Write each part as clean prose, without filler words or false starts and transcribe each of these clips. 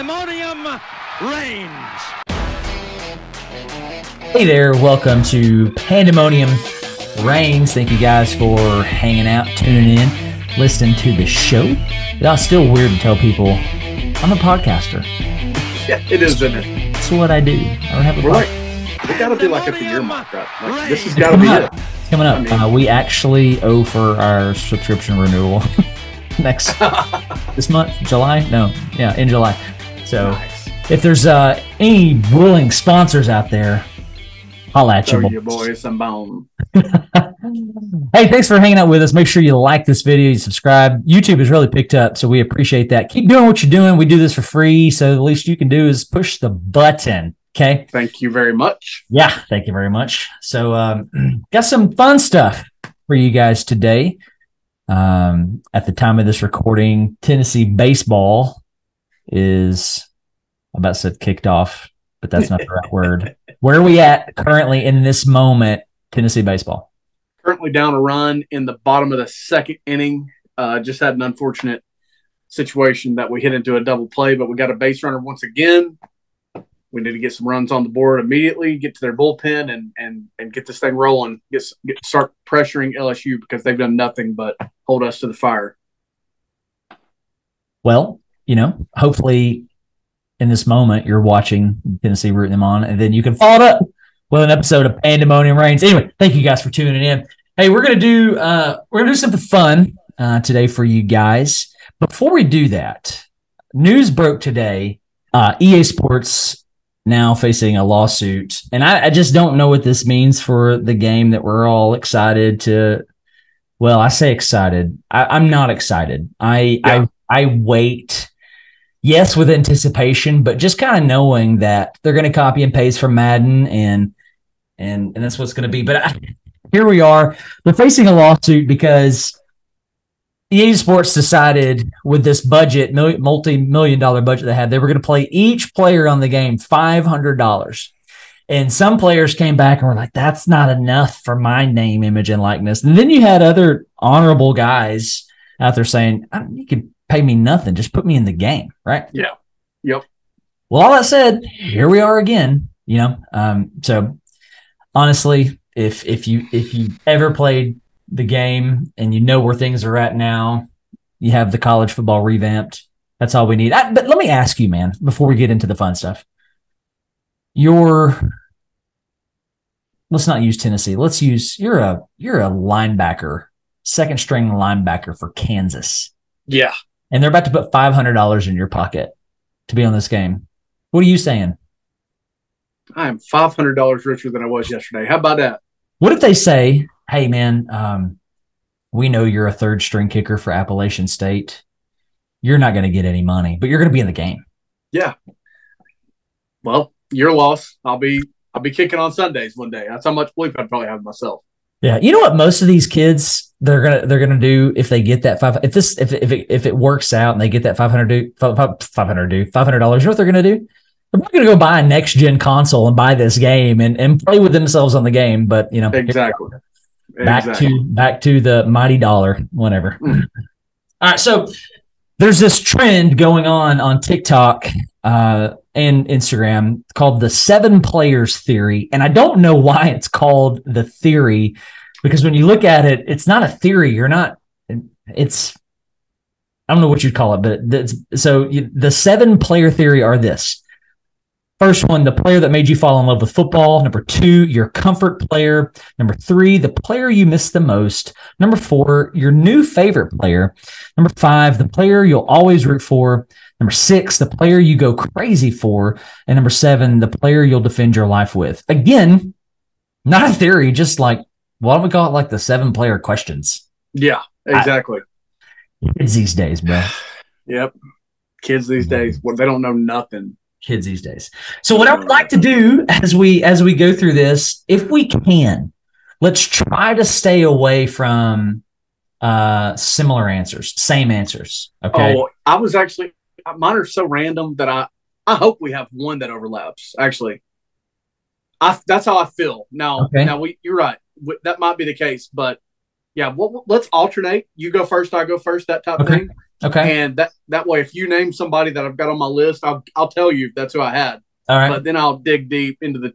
Pandemonium reigns. Hey there, welcome to Pandemonium Reigns. Thank you guys for hanging out, tuning in, listening to the show. It's still weird to tell people I'm a podcaster. Yeah, it is, isn't it? That's what I do. I don't have a podcast. We gotta be like at the year mark, right? Like, this has gotta be it. It's coming up. We actually owe for our subscription renewal this month, July? No, yeah, in July. So nice. If there's any willing sponsors out there, holla at you boys some bone. Hey, thanks for hanging out with us. Make sure you like this video, you subscribe. YouTube has really picked up, so we appreciate that. Keep doing what you're doing. We do this for free, so the least you can do is push the button. Okay. Thank you very much. Yeah, thank you very much. So, got some fun stuff for you guys today. At the time of this recording, Tennessee baseball is, I about said kicked off, but that's not the right word. Where are we at currently in this moment, Tennessee baseball? Currently down a run in the bottom of the second inning. Just had an unfortunate situation that we hit into a double play, but we got a base runner once again. We need to get some runs on the board immediately, get to their bullpen, and get this thing rolling. Start pressuring LSU because they've done nothing but hold us to the fire. Well, hopefully in this moment you're watching Tennessee rooting them on, and then you can follow it up with an episode of Pandemonium Reigns. Anyway, thank you guys for tuning in. Hey, we're gonna do something fun today for you guys. Before we do that, news broke today. EA Sports now facing a lawsuit, and I just don't know what this means for the game that we're all excited to. Well, I say excited. I'm not excited. I wait. Yes, with anticipation, but just kind of knowing that they're going to copy and paste from Madden, and that's what it's going to be. But here we are. They're facing a lawsuit because EA Sports decided with this budget, multi-million-dollar budget they had, they were going to play each player on the game $500. And some players came back and were like, that's not enough for my name, image, and likeness. And then you had other honorable guys out there saying, you can pay me nothing. Just put me in the game, right? Yeah. Yep. Well, all that said, here we are again, So honestly, if you ever played the game and you know where things are at now, you have the college football revamped. That's all we need. But let me ask you, man, before we get into the fun stuff, let's not use Tennessee. Let's use, you're a linebacker, second string linebacker for Kansas. Yeah. And they're about to put $500 in your pocket to be on this game. What are you saying? I am $500 richer than I was yesterday. How about that? What if they say, hey, man, we know you're a third string kicker for Appalachian State. You're not going to get any money, but you're going to be in the game. Yeah. Well, your loss. I'll be kicking on Sundays one day. That's how much belief I'd probably have myself. Yeah. You know what most of these kids they're gonna do if they get that if it works out and they get that $500, you know what they're gonna do? They're not gonna go buy a next gen console and buy this game and play with themselves on the game. But exactly. Back to the mighty dollar, whatever. All right, so there's this trend going on TikTok and Instagram called the 7 players theory, and I don't know why it's called the theory, because when you look at it, it's not a theory. It's I don't know what you'd call it, but the 7 player theory are this. First one, the player that made you fall in love with football. Number 2, your comfort player. Number 3, the player you miss the most. Number 4, your new favorite player. Number 5, the player you'll always root for. Number 6, the player you go crazy for. And number 7, the player you'll defend your life with. Again, not a theory, just like, why don't we call it like the 7 player questions? Yeah, exactly. Kids these days, bro. Yep. Kids these days, well, they don't know nothing. Kids these days. So what I would like to do as we go through this, if we can, let's try to stay away from similar answers, same answers. Okay. Oh, I was actually, mine are so random that I hope we have one that overlaps. Actually, that's how I feel. Now, you're right. That might be the case, but yeah, let's alternate. You go first, I go first, that type of thing. Okay. And that way, if you name somebody that I've got on my list, I'll tell you that's who I had. All right. But then I'll dig deep into the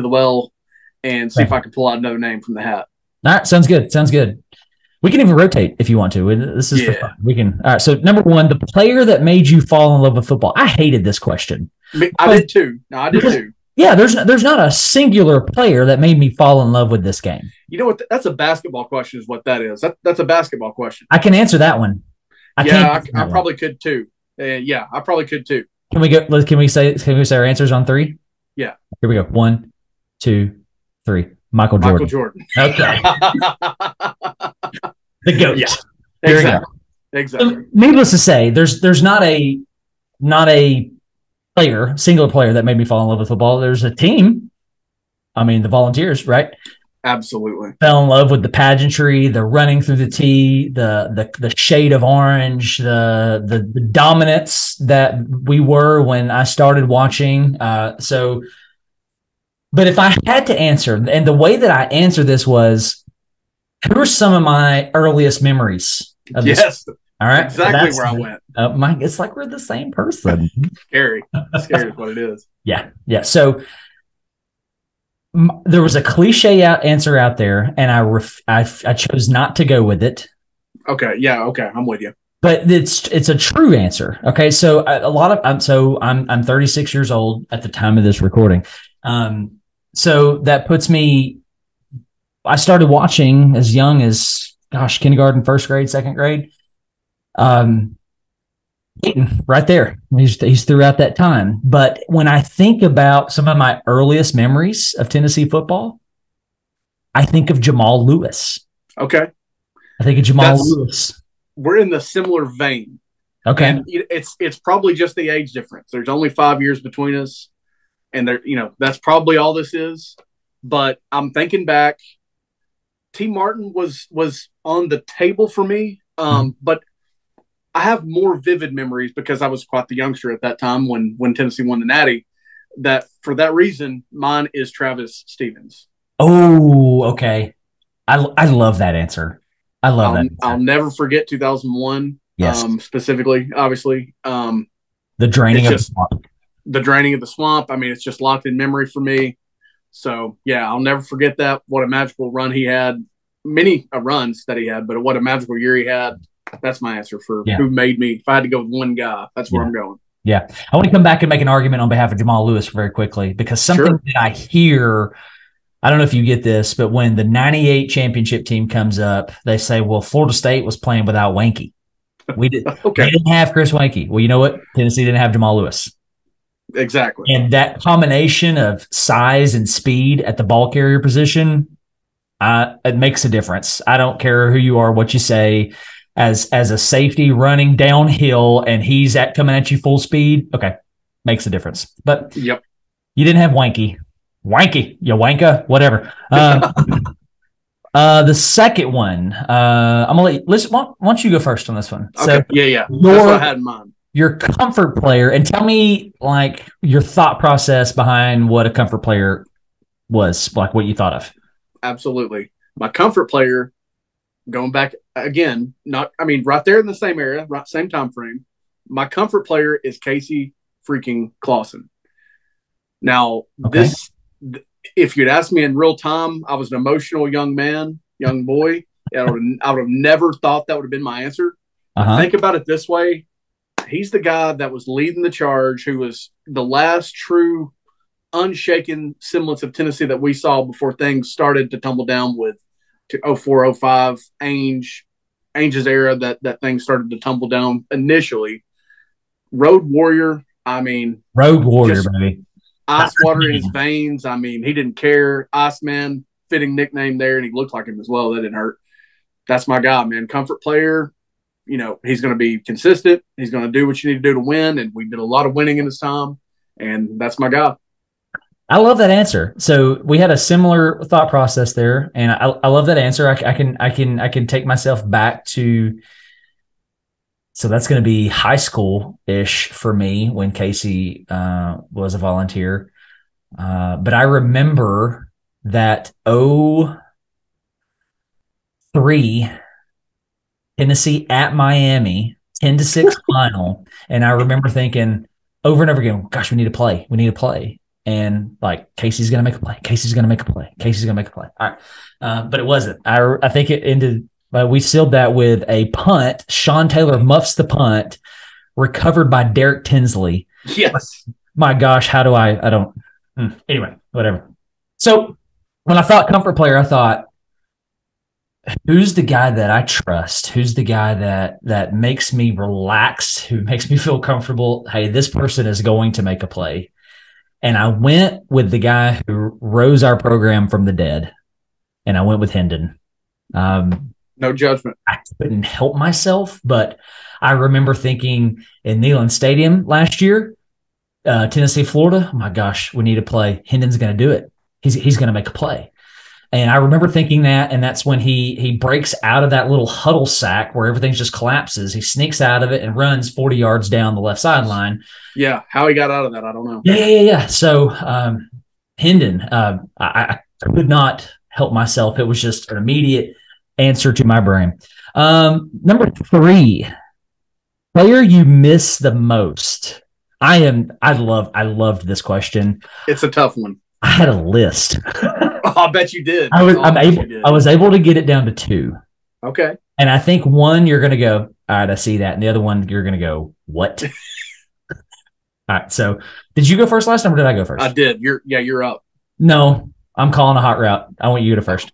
well and see if I can pull out another name from the hat. All right. Sounds good. Sounds good. We can even rotate if you want to. This is for fun. We can. All right. So number one, the player that made you fall in love with football. I hated this question. I did too. No, I did too. Yeah, there's not a singular player that made me fall in love with this game. You know what? That's a basketball question. Is what that is. That's a basketball question. I can answer that one. I probably could too. Yeah, I probably could too. Can we go? Can we say our answers on three? Yeah. Here we go. 1, 2, 3. Michael Jordan. Okay. The GOAT. Yeah. Exactly. So, needless to say, there's not a singular player that made me fall in love with football. There's a team. I mean, the Volunteers, right? Absolutely. Fell in love with the pageantry, the running through the tee, the shade of orange, the dominance that we were when I started watching. But if I had to answer, and the way that I answered this was, who are some of my earliest memories of this? Yes. All right. Exactly where I went. It's like we're the same person. Scary is what it is. Yeah. Yeah. So there was a cliche answer out there, and I chose not to go with it. Okay. Yeah. Okay. I'm with you. But it's a true answer. Okay. So I'm 36 years old at the time of this recording. So that puts me, I started watching as young as, kindergarten, first grade, second grade. Right there. He's throughout that time. But when I think about some of my earliest memories of Tennessee football, I think of Jamal Lewis. Okay. I think of Jamal Lewis. We're in the similar vein. Okay. And it's probably just the age difference. There's only 5 years between us. And that's probably all this is. But I'm thinking back, T. Martin was on the table for me. But I have more vivid memories because I was quite the youngster at that time when Tennessee won the Natty. That for that reason, mine is Travis Stevens. Oh, okay. I love that answer. I love that answer. I'll never forget 2001. Yes. Specifically, obviously. The draining of the swamp. The draining of the swamp. I mean, it's just locked in memory for me. So yeah, I'll never forget that. What a magical run he had. Many runs that he had, but what a magical year he had. That's my answer for who made me. If I had to go with one guy, that's where I'm going. Yeah. I want to come back and make an argument on behalf of Jamal Lewis very quickly because something that I hear, I don't know if you get this, but when the 98 championship team comes up, they say, well, Florida State was playing without Wanky. We didn't have Chris Wanky. Well, you know what? Tennessee didn't have Jamal Lewis. Exactly. And that combination of size and speed at the ball carrier position, it makes a difference. I don't care who you are, what you say. As a safety running downhill and he's coming at you full speed, okay, makes a difference. But you didn't have Wanky, you wanka, whatever. The second one, I'm gonna let you, listen. Why don't you go first on this one? Okay. So yeah. That's what I had in mind. Your comfort player, and tell me like your thought process behind what a comfort player was, like what you thought of. Absolutely, my comfort player. Going back again, right there in the same area, right, same time frame. My comfort player is Casey freaking Clausen. Now, if you'd asked me in real time, I was an emotional young boy. I would have never thought that would have been my answer. Think about it this way. He's the guy that was leading the charge, who was the last true unshaken semblance of Tennessee that we saw before things started to tumble down with 04, 05, Ainge's era that things started to tumble down initially. Road Warrior, baby. Ice water in his veins. I mean, he didn't care. Iceman, fitting nickname there, and he looked like him as well. That didn't hurt. That's my guy, man. Comfort player. He's going to be consistent. He's going to do what you need to do to win, and we did a lot of winning in his time, and that's my guy. I love that answer. So we had a similar thought process there, and I love that answer. I can take myself back to. So that's going to be high school-ish for me when Casey was a Volunteer. But I remember that 03 Tennessee at Miami 10-6 final. And I remember thinking over and over again, gosh, we need to play. We need to play. And like, Casey's going to make a play. Casey's going to make a play. Casey's going to make a play. All right. But it wasn't. I think it ended, we sealed that with a punt. Sean Taylor muffs the punt, recovered by Derek Tinsley. Yes. My gosh, how do I don't. Anyway, whatever. So when I thought comfort player, I thought, who's the guy that I trust? Who's the guy that makes me relax, who makes me feel comfortable? Hey, this person is going to make a play. And I went with the guy who rose our program from the dead, and I went with Hendon. No judgment. I couldn't help myself, but I remember thinking in Neyland Stadium last year, Tennessee, Florida, oh my gosh, we need to play. Hendon's going to do it. He's going to make a play. And I remember thinking that, and that's when he breaks out of that little huddle sack where everything just collapses. He sneaks out of it and runs 40 yards down the left sideline. Yeah, how he got out of that, I don't know. Yeah. So Hendon, I could not help myself. It was just an immediate answer to my brain. Number 3, player you miss the most. I loved this question. It's a tough one. I had a list. Oh, I bet you did. I was able to get it down to 2. Okay. And I think one you're going to go, all right, I see that, and the other one you're going to go, what? All right. So, did you go first last time, or did I go first? I did. You're up. No, I'm calling a hot route. I want you to first.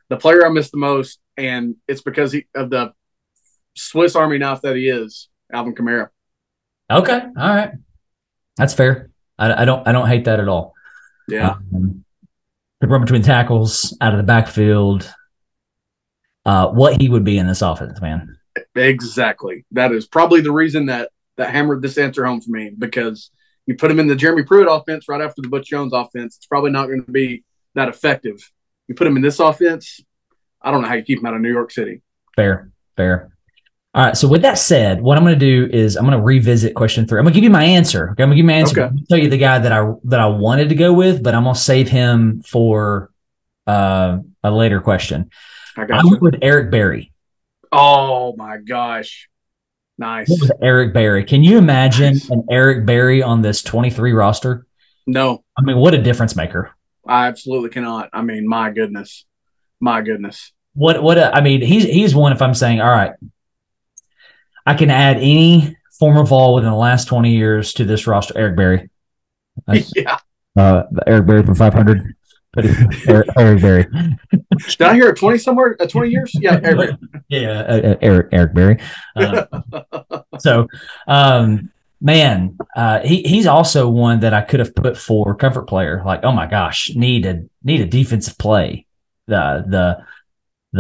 The player I miss the most, and it's because of the Swiss Army knife that he is, Alvin Kamara. Okay. All right. That's fair. I don't hate that at all. Yeah. The run between tackles, out of the backfield, what he would be in this offense, man. Exactly. That is probably the reason that hammered this answer home for me, because you put him in the Jeremy Pruitt offense right after the Butch Jones offense, it's probably not going to be that effective. You put him in this offense, I don't know how you keep him out of New York City. Fair. All right. So with that said, what I'm going to do is I'm going to revisit question 3. I'm going to give you my answer. Okay. I'm going to give you my answer. Okay. I'm going to tell you the guy that I wanted to go with, but I'm going to save him for a later question. I went with Eric Berry. Oh my gosh. Nice. What was Eric Berry? Can you imagine an Eric Berry on this 23 roster? No. I mean, what a difference maker. I absolutely cannot. I mean, my goodness. I mean, he's one, if I'm saying, all right, I can add any former Vol within the last 20 years to this roster. Eric Berry. Yeah. Eric Berry from 500. Eric Berry. Did I hear a 20 somewhere? 20 years? Yeah, Eric Berry. Yeah, Eric Berry. Man, he's also one that I could have put for comfort player. Like, oh my gosh, need a defensive play. We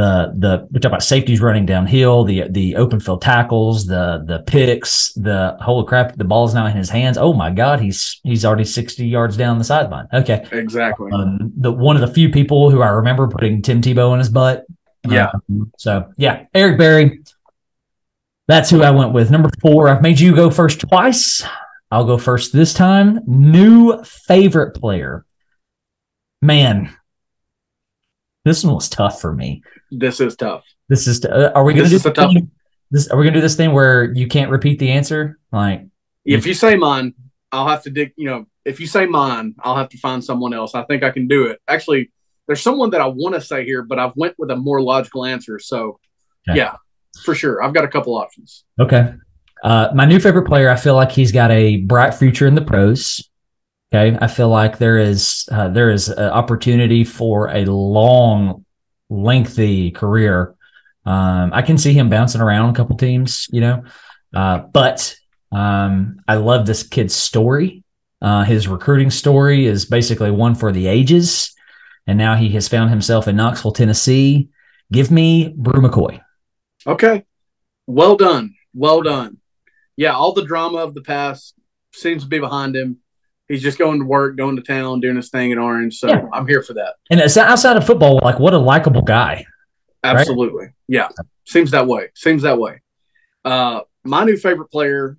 talk about safeties running downhill, the open field tackles, the picks, the holy crap, the ball's now in his hands. Oh my God, he's already 60 yards down the sideline. Okay, exactly. One of the few people who I remember putting Tim Tebow in his butt. Yeah. So yeah, Eric Berry. That's who I went with. Number 4. I've made you go first twice. I'll go first this time. New favorite player. Man, this one was tough for me. This is tough. Are we going to do Are we going to do this thing where you can't repeat the answer? Like, if you say mine, I'll have to dig. If you say mine, I'll have to find someone else. I think I can do it. Actually, there's someone that I want to say here, but I've went with a more logical answer. So, okay. Yeah, for sure. I've got a couple options. Okay. My new favorite player, I feel like he's got a bright future in the pros. Okay. I feel like there is an opportunity for a long, lengthy career. I can see him bouncing around a couple teams, but I love this kid's story. His recruiting story is basically one for the ages. And now he has found himself in Knoxville, Tennessee. Give me Brew McCoy. Okay. Well done. Yeah, all the drama of the past seems to be behind him. He's just going to work, going to town, doing his thing in Orange. So yeah. I'm here for that. And it's outside of football, like, what a likable guy. Absolutely. Right? Yeah. Seems that way. My new favorite player,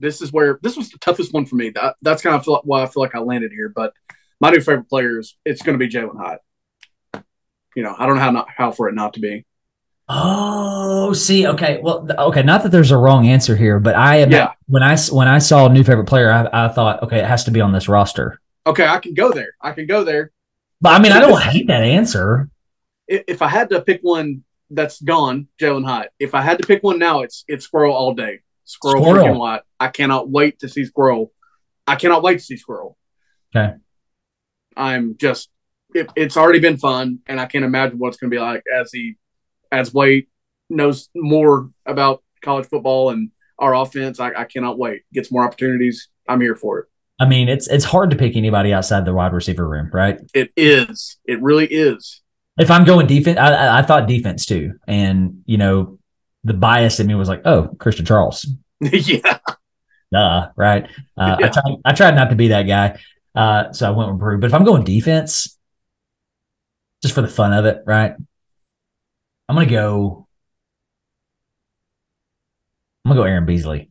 this was the toughest one for me. That's kind of why I feel like I landed here. But my new favorite player it's going to be Jalen Hyatt. I don't know how for it not to be. Oh, see, okay, well, okay. Not that there's a wrong answer here, but Yeah. when I saw a new favorite player, I thought, okay, it has to be on this roster. Okay, I can go there. I can go there. But I mean, I See, don't hate that answer. if I had to pick one that's gone, Jalen Hyatt. If I had to pick one now, it's Squirrel all day. Squirrel freaking Squirrel. White. I cannot wait to see Squirrel. I cannot wait to see Squirrel. Okay. I'm just it's already been fun, and I can't imagine what it's going to be like as Wade knows more about college football and our offense. I cannot wait. Gets more opportunities. I'm here for it. I mean, it's hard to pick anybody outside the wide receiver room, right? It is. It really is. If I'm going defense, I thought defense too, and the bias in me was like, oh, Christian Charles, Yeah. right? Yeah. I tried not to be that guy, so I went with Brew. But if I'm going defense, just for the fun of it, right? I'm gonna go. I'm gonna go Aaron Beasley.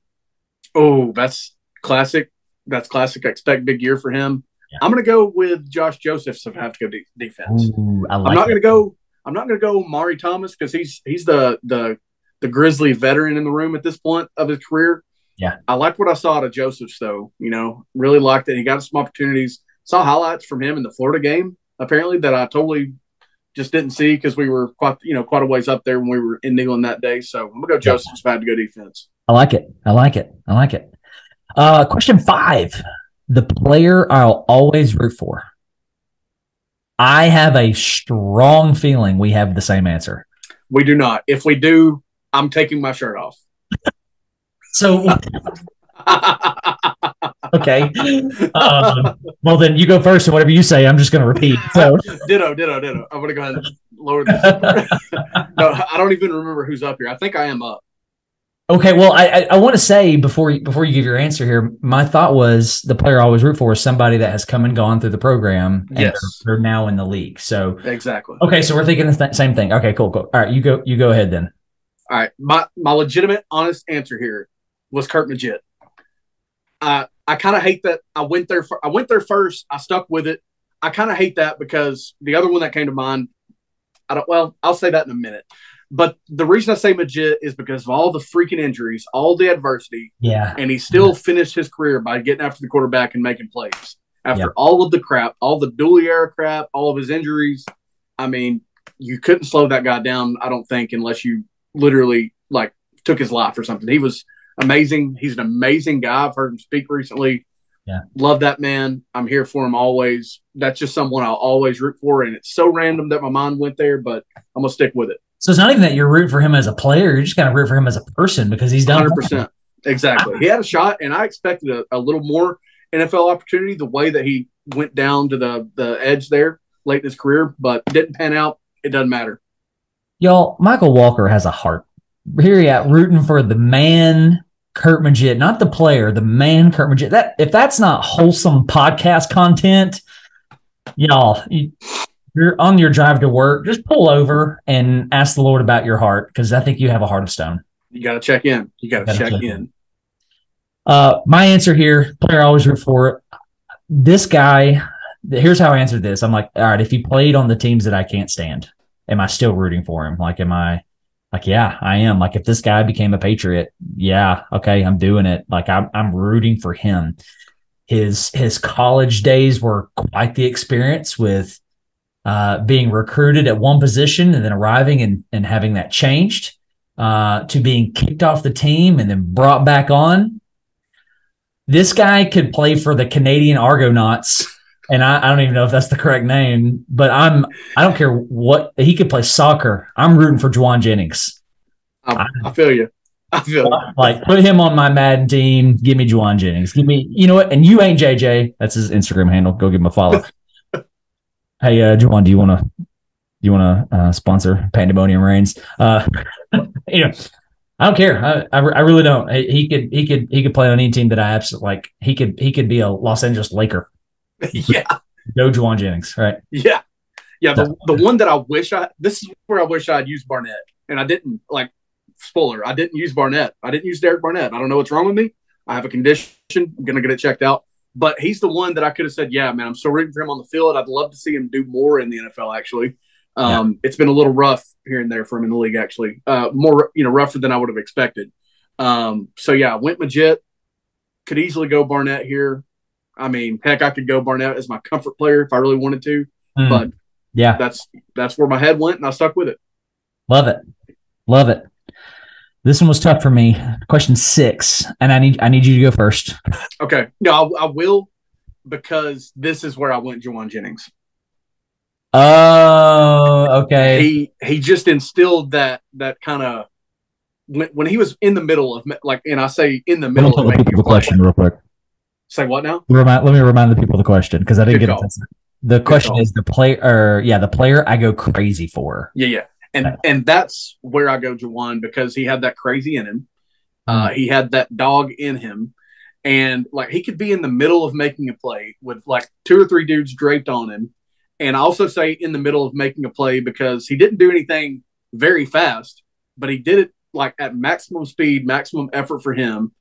Oh, that's classic. That's classic. I expect big year for him. Yeah. I'm going to go with Josh Josephs if I have to go defense. Ooh, I I'm like not it. going to go. I'm not going to go Mari Thomas because he's the Grizzly veteran in the room at this point of his career. Yeah. I like what I saw out of Josephs though. Really liked it. He got some opportunities. Saw highlights from him in the Florida game apparently that I totally just didn't see because we were quite a ways up there when we were in Neyland that day. So I'm going to go Josephs if I had to go defense. I like it. I like it. I like it. Question 5. The player I'll always root for. I have a strong feeling we have the same answer. We do not. If we do, I'm taking my shirt off. So, okay. Well, then you go first, and whatever you say, I'm just going to repeat. So, ditto. I'm going to go ahead and lower this. No, I don't even remember who's up here. I think I am up. Okay, well, I want to say before you give your answer here, my thought was the player I always root for is somebody that has come and gone through the program, and yes, they're now in the league. So exactly. Okay, so we're thinking the same thing. Okay, cool. All right, you go ahead then. All right, my legitimate, honest answer here was Kurt Magid. I kind of hate that I went there. I went there first. I stuck with it. I kind of hate that because the other one that came to mind. I'll say that in a minute. But the reason I say Magid is because of all the freaking injuries, all the adversity. Yeah. And he still finished his career by getting after the quarterback and making plays. After all of the crap, all the Dooley era crap, all of his injuries. I mean, you couldn't slow that guy down, I don't think, unless you literally took his life or something. He was amazing. He's an amazing guy. I've heard him speak recently. Yeah. Love that man. I'm here for him always. That's just someone I'll always root for. And it's so random that my mind went there, but I'm going to stick with it. So it's not even that you're rooting for him as a player. You're just kind of root for him as a person because he's done 100%. Exactly. He had a shot, and I expected a little more NFL opportunity the way that he went down to the edge there late in his career, but didn't pan out. It doesn't matter. Y'all, Michael Walker has a heart. Here he at rooting for the man Kurt Magid, not the player, the man Kurt Magid. If that's not wholesome podcast content, y'all, you're on your drive to work, just pull over and ask the Lord about your heart because I think you have a heart of stone. You got to check in. You got to check in. My answer here, player I always root for, this guy, here's how I answered this. I'm like, all right, if he played on the teams that I can't stand, am I still rooting for him? Yeah, I am. If this guy became a Patriot, yeah, okay, I'm doing it. I'm rooting for him. His college days were quite the experience with being recruited at one position and then arriving and having that changed to being kicked off the team and then brought back on. This guy could play for the Canadian Argonauts, and I don't even know if that's the correct name, but I don't care what he could play soccer. I'm rooting for Juwan Jennings. I feel you. Put him on my Madden team. Give me Juwan Jennings. Give me, you know what? And you ain't JJ. That's his Instagram handle. Go give him a follow. Hey, Juwan, do you want to sponsor Pandemonium Reigns? I don't care. I really don't. He could play on any team that I absolutely like. He could be a Los Angeles Laker. Yeah. No Juwan Jennings, right? Yeah. Yeah. The one that this is where I wish I'd used Barnett, and I didn't. Spoiler, I didn't use Barnett. I didn't use Derek Barnett. I don't know what's wrong with me. I have a condition. I'm gonna get it checked out. But he's the one that I could have said, yeah, man, I'm still rooting for him on the field. I'd love to see him do more in the NFL, actually. It's been a little rough here and there for him in the league, actually. More, rougher than I would have expected. So yeah, went legit. Could easily go Barnett here. I mean, heck, I could go Barnett as my comfort player if I really wanted to. But yeah, that's where my head went, and I stuck with it. Love it. Love it. This one was tough for me. Question 6, and I need you to go first. Okay. No, I will, because this is where I went Juwan Jennings. Oh, okay. He just instilled that kind of when he was in the middle of, like, and I say in the middle Tell of the people the question real quick. Say what now? Let me remind the people the question, because I didn't get it. The question is the player, the player I go crazy for. Yeah. And that's where I go Juwan, because he had that crazy in him. He had that dog in him. And like, he could be in the middle of making a play with like 2 or 3 dudes draped on him. And I also say in the middle of making a play because he didn't do anything very fast, but he did it like at maximum speed, maximum effort for him.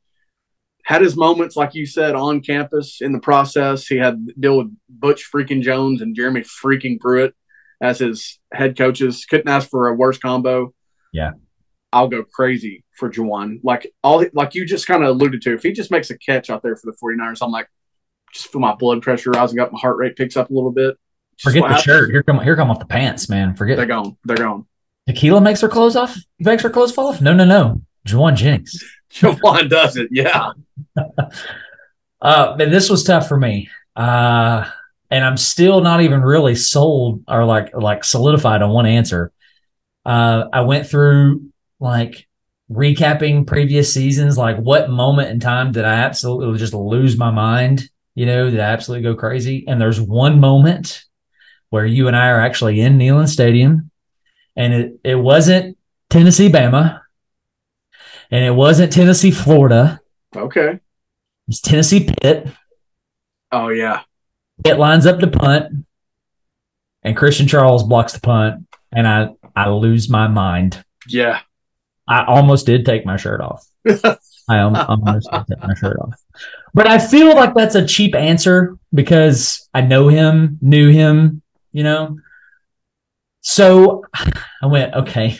Had his moments, like you said, on campus in the process. He had to deal with Butch freaking Jones and Jeremy freaking Pruitt as his head coaches. Couldn't ask for a worse combo. Yeah. I'll go crazy for Juwan. Like you just kind of alluded to, if he just makes a catch out there for the 49ers, I'm like, just feel my blood pressure rising up, my heart rate picks up a little bit. Forget the shirt. Here come off the pants, man. Forget. They're gone. Tequila makes her clothes off? Makes her clothes fall off? No. Juwan Jennings. Juwan does it, yeah. Man, this was tough for me. And I'm still not even really sold or like solidified on one answer. I went through like recapping previous seasons, like what moment in time did I absolutely just lose my mind? Did I absolutely go crazy? And there's one moment where you and I are actually in Neyland Stadium, and it wasn't Tennessee, Bama, and it wasn't Tennessee, Florida. Okay. It was Tennessee, Pitt. Oh, yeah. Pitt lines up to punt, and Christian Charles blocks the punt, and I lose my mind. Yeah. I almost did take my shirt off. I almost did take my shirt off. But I feel like that's a cheap answer because I knew him, So I went, okay,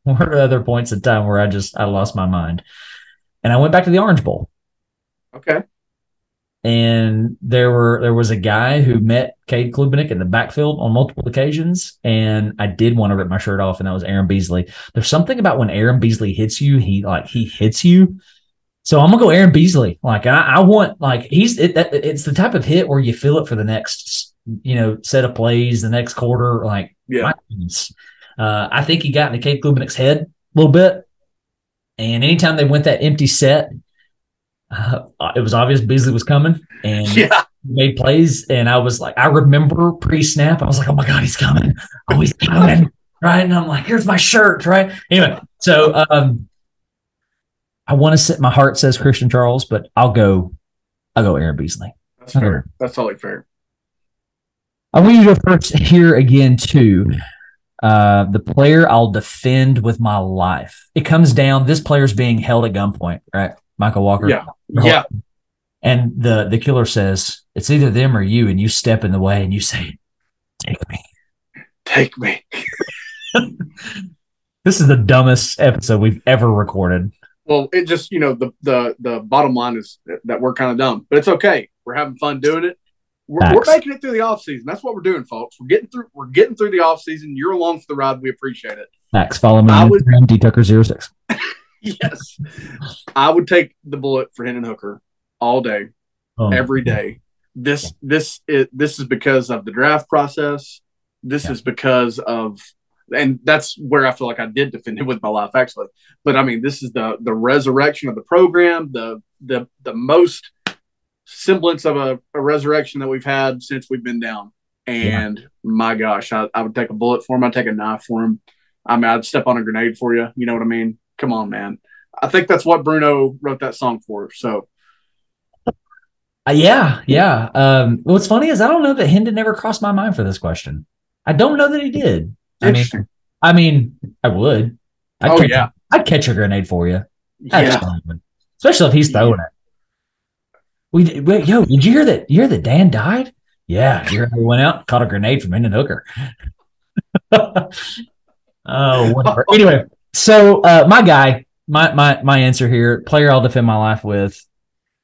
what are other points in time where I lost my mind? And I went back to the Orange Bowl. Okay. And there was a guy who met Cade Klubnik in the backfield on multiple occasions, and I did want to rip my shirt off, and that was Aaron Beasley. There's something about when Aaron Beasley hits you, he hits you. So I'm gonna go Aaron Beasley. Like I want, like it's the type of hit where you feel it for the next set of plays, the next quarter. Like yeah, I think he got into Cade Klubnik's head a little bit, and anytime they went that empty set, it was obvious Beasley was coming and made plays. And I was like, I remember pre-snap, I was like, oh my God, he's coming. Oh, he's coming. Right. And I'm like, here's my shirt. Right. Anyway, so I want to say my heart says Christian Charles, but I'll go Aaron Beasley. That's fair. That's totally fair. I want you to go first here again too. The player I'll defend with my life. It comes down, this player's being held at gunpoint, right? Michael Walker. Yeah. And the killer says, it's either them or you, and you step in the way and you say, take me. This is the dumbest episode we've ever recorded. Well, it just, the bottom line is that we're kind of dumb, but it's okay. We're having fun doing it. We're making it through the off season. That's what we're doing, folks. We're getting through the off season. You're along for the ride. We appreciate it. Max, follow me on Instagram, DTucker06. Yes. I would take the bullet for Hendon Hooker all day, every day. This is because of the draft process. This is because of, and that's where I feel like I did defend it with my life, actually. But I mean, this is the resurrection of the program, the most semblance of a resurrection that we've had since we've been down. And my gosh, I would take a bullet for him. I'd take a knife for him. I mean, I'd step on a grenade for you. You know what I mean? Come on, man. I think that's what Bruno wrote that song for. So, yeah. What's funny is I don't know that Hendon never crossed my mind for this question. I don't know that he did. I mean, I would. I'd catch a grenade for you. Yeah. Especially if he's throwing it. Did you hear that? You hear that Dan died? Yeah. You hear he went out and caught a grenade from Hendon Hooker. Oh, whatever. Anyway, so my guy, my answer here, player I'll defend my life with.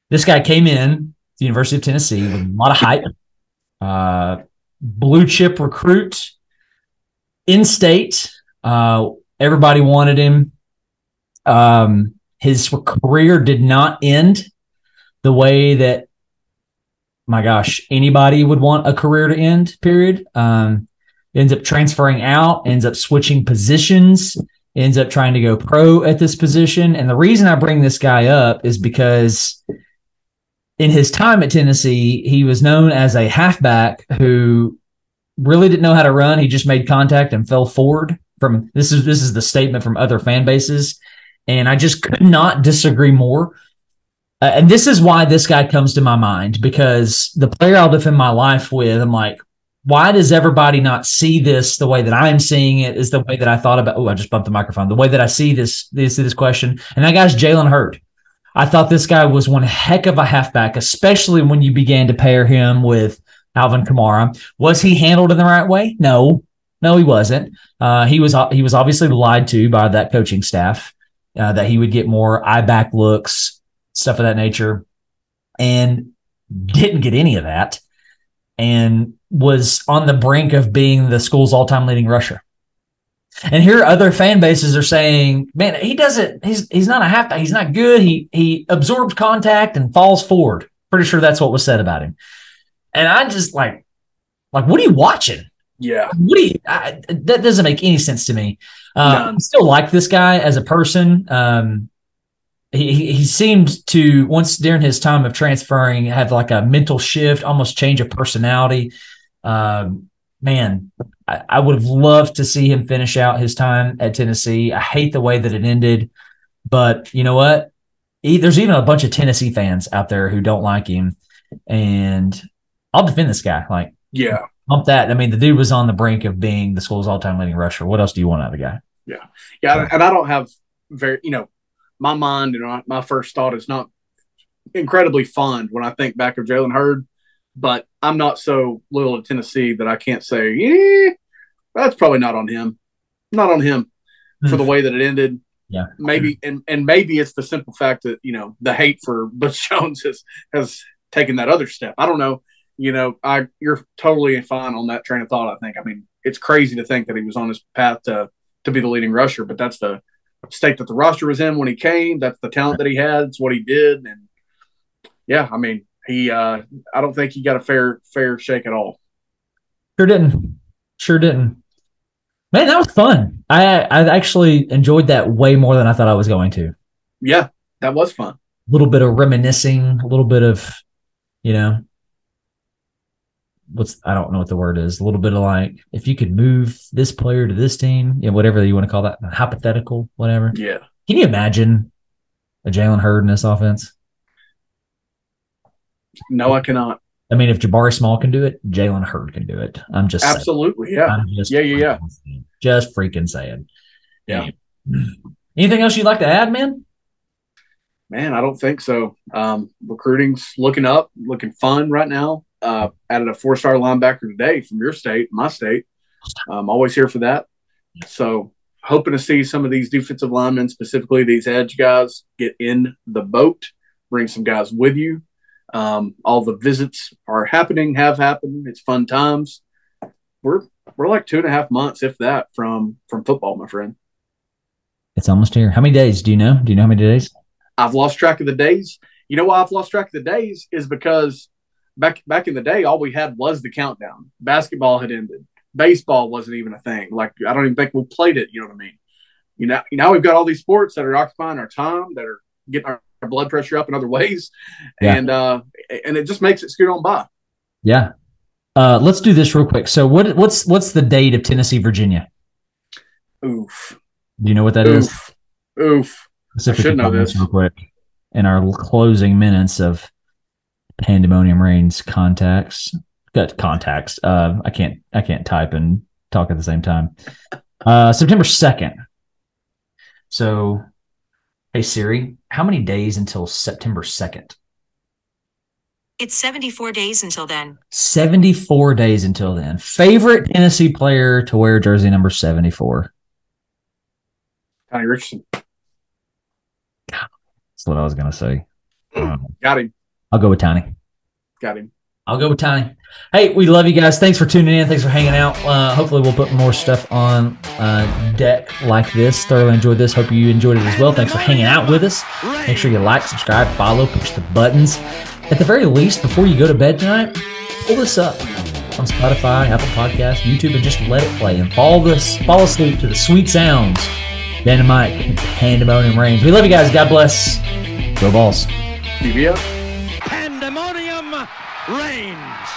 This guy came in to the University of Tennessee with a lot of hype, blue chip recruit, in state. Everybody wanted him. His career did not end the way that, my gosh, anybody would want a career to end, period. Ends up transferring out, ends up switching positions, ends up trying to go pro at this position. And the reason I bring this guy up is because in his time at Tennessee, he was known as a halfback who really didn't know how to run. He just made contact and fell forward. From this is the statement from other fan bases, and I just could not disagree more. And this is why this guy comes to my mind, because the player I'll defend my life with, I'm like, why does everybody not see this the way that I'm seeing it? Is the way that I thought about. Oh, I just bumped the microphone. The way that I see this question, and that guy's Jalen Hurd. I thought this guy was one heck of a halfback, especially when you began to pair him with Alvin Kamara. Was he handled in the right way? No, he wasn't. He was obviously lied to by that coaching staff that he would get more eye back looks, stuff of that nature, and didn't get any of that, and was on the brink of being the school's all-time leading rusher. And here other fan bases are saying, man, he's not a halfback. He's not good. He absorbs contact and falls forward. Pretty sure that's what was said about him. And I just like, what are you watching? Yeah. That doesn't make any sense to me. No. I still like this guy as a person. He seemed to, once during his time of transferring, have like a mental shift, almost change of personality. Man, I would have loved to see him finish out his time at Tennessee. I hate the way that it ended, but you know what? There's even a bunch of Tennessee fans out there who don't like him, and I'll defend this guy. Like, yeah, bump that. I mean, the dude was on the brink of being the school's all-time leading rusher. What else do you want out of the guy? Yeah, and I don't have my mind and my first thought is not incredibly fond when I think back of Jalen Hurd. But I'm not so loyal to Tennessee that I can't say, that's probably not on him. Not on him for the way that it ended. Yeah. Maybe and maybe it's the simple fact that, the hate for Butch Jones has taken that other step. I don't know. You're totally fine on that train of thought, I think. I mean, it's crazy to think that he was on his path to be the leading rusher, but that's the state that the roster was in when he came. That's the talent that he had. It's what he did. And yeah, I mean, I don't think he got a fair shake at all. Sure didn't. Man, that was fun. I actually enjoyed that way more than I thought I was going to. Yeah, that was fun. A little bit of reminiscing, a little bit of, I don't know what the word is. A little bit of like, if you could move this player to this team, whatever you want to call that, hypothetical, whatever. Yeah. Can you imagine a Jalen Hurd in this offense? No, I cannot. I mean, if Jabari Small can do it, Jalen Hurd can do it. I'm just absolutely saying. Yeah. Just freaking saying. Yeah. Anything else you'd like to add, man? Man, I don't think so. Recruiting's looking up, looking fun right now. Added a 4-star linebacker today from your state, my state. I'm always here for that. So hoping to see some of these defensive linemen, specifically these edge guys, get in the boat, bring some guys with you. All the visits are happening, have happened. It's fun times. We're like 2.5 months, if that, from football, my friend. It's almost here. How many days? Do you know? Do you know how many days? I've lost track of the days. You know why I've lost track of the days is because back in the day, all we had was the countdown. Basketball had ended. Baseball wasn't even a thing. Like, I don't even think we played it. You know what I mean? Now we've got all these sports that are occupying our time, that are getting our blood pressure up in other ways. Yeah. And it just makes it scoot on by. Yeah. Let's do this real quick. So what's the date of Tennessee, Virginia? Oof. Do you know what that is? Oof. I should know this real quick. In our closing minutes of Pandemonium Reigns contacts. I can't type and talk at the same time. September 2nd. So, hey Siri, how many days until September 2nd? It's 74 days until then. 74 days until then. Favorite Tennessee player to wear jersey number 74? Connie Richardson. That's what I was going to say. Got him. I'll go with Tiny. Got him. I'll go with Tiny. Hey, we love you guys. Thanks for tuning in. Thanks for hanging out. Hopefully we'll put more stuff on deck like this. Thoroughly enjoyed this. Hope you enjoyed it as well. Thanks for hanging out with us. Make sure you like, subscribe, follow, push the buttons. At the very least, before you go to bed tonight, pull this up on Spotify, Apple Podcasts, YouTube, and just let it play. And fall asleep to the sweet sounds. Dynamite and Pandemonium reigns. We love you guys. God bless. Go Balls. BBO. Pandemonium reigns.